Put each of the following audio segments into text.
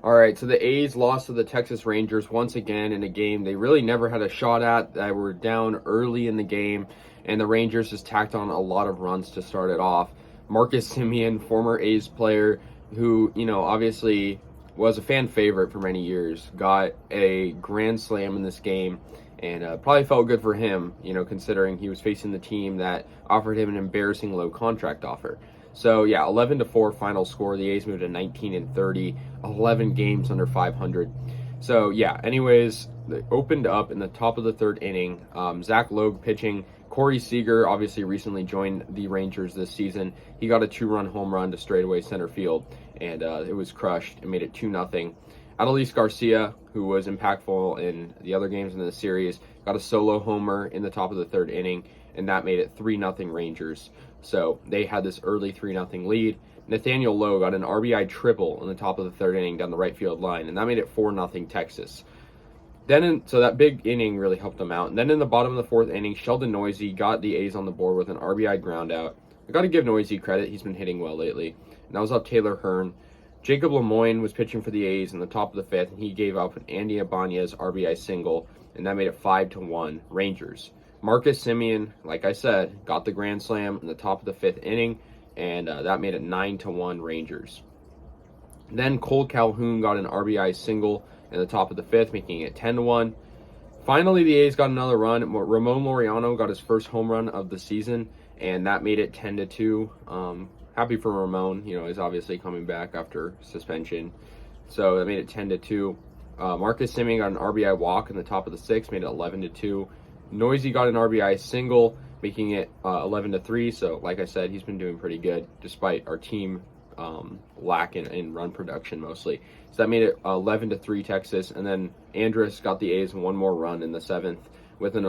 All right, so the A's lost to the Texas Rangers once again in a game they really never had a shot at. They were down early in the game, and the Rangers just tacked on a lot of runs to start it off. Marcus Semien, former A's player who, obviously was a fan favorite for many years, got a grand slam in this game, and probably felt good for him, considering he was facing the team that offered him an embarrassing low contract offer. So yeah, 11-4 final score. The A's moved to 19-30, 11 games under 500. So yeah, anyways, they opened up in the top of the third inning. Zach Logue pitching. Corey Seager obviously recently joined the Rangers this season. He got a 2-run home run to straightaway center field, and it was crushed. It made it 2-0. Adolis Garcia, who was impactful in the other games in the series, got a solo homer in the top of the third inning, and that made it 3-0 Rangers. So they had this early 3-0 lead. Nathaniel Lowe got an RBI triple in the top of the third inning down the right field line, and that made it 4-0 Texas. So that big inning really helped them out. And then in the bottom of the fourth inning, Sheldon Noisy got the A's on the board with an RBI ground out. I got to give Noisy credit. He's been hitting well lately. And that was up Taylor Hearn. Jacob Lemoyne was pitching for the A's in the top of the fifth, and he gave up an Andy Ibanez RBI single, and that made it 5-1 Rangers. Marcus Semien, like I said, got the grand slam in the top of the fifth inning, and that made it 9-1 Rangers. Then Cole Calhoun got an RBI single in the top of the fifth, making it 10-1. Finally, the A's got another run. Ramon Laureano got his first home run of the season, and that made it 10-2. Happy for Ramon. He's obviously coming back after suspension. So that made it 10-2. Marcus Semien got an RBI walk in the top of the sixth, made it 11-2. Noisy got an RBI single, making it 11-3. So, like I said, he's been doing pretty good despite our team lack in run production mostly. So that made it 11-3 Texas, and then Andrus got the A's one more run in the seventh with an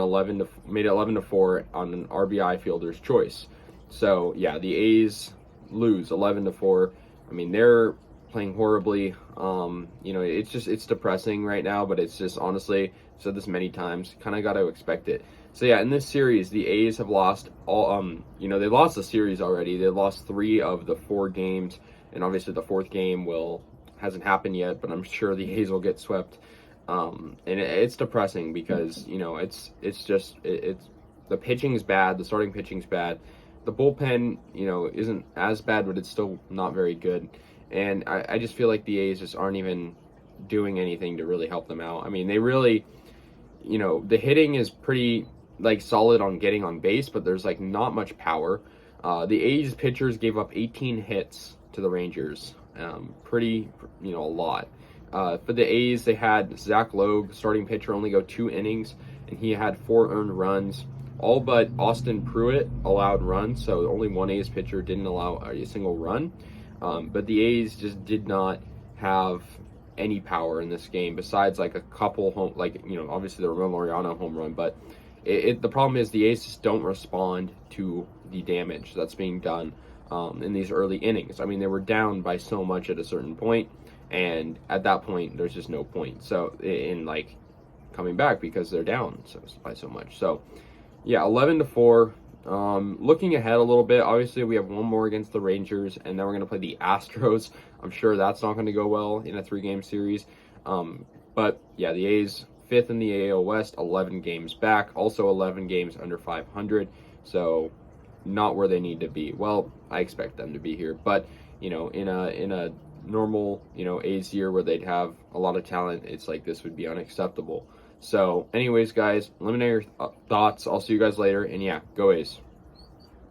made it 11-4 on an RBI fielder's choice. So yeah, the A's lose 11-4. I mean, they're playing horribly. It's depressing right now, but it's just, honestly, I've said this many times, kind of got to expect it. So yeah, in this series, the A's have lost they lost the series already. They lost 3 of the 4 games, and obviously the fourth game hasn't happened yet, but I'm sure the A's will get swept. And it's depressing because, it's the pitching's bad, the starting pitching's bad. The bullpen, isn't as bad, but it's still not very good. And I just feel like the A's just aren't even doing anything to really help them out. I mean, they really, the hitting is pretty, solid on getting on base, but there's, not much power. The A's pitchers gave up 18 hits to the Rangers. Pretty, a lot. For the A's, they had Zach Logue, starting pitcher, only go 2 innings, and he had 4 earned runs. All but Austin Pruitt allowed runs, so only one A's pitcher didn't allow a single run. But the A's just did not have any power in this game besides a couple obviously the Ramon Laureano home run. But the problem is the A's just don't respond to the damage that's being done in these early innings. I mean, they were down by so much at a certain point, and at that point, there's just no point. So in coming back because they're down by so much. So yeah, 11-4. Looking ahead a little bit, obviously we have one more against the Rangers, and then we're going to play the Astros. I'm sure that's not going to go well in a 3-game series. But yeah, the A's 5th in the AL West, 11 games back, also 11 games under 500. So not where they need to be. Well, I expect them to be here, but in a normal A's year where they'd have a lot of talent, it's this would be unacceptable. So anyways, guys, let me know your thoughts. I'll see you guys later, and yeah, go A's.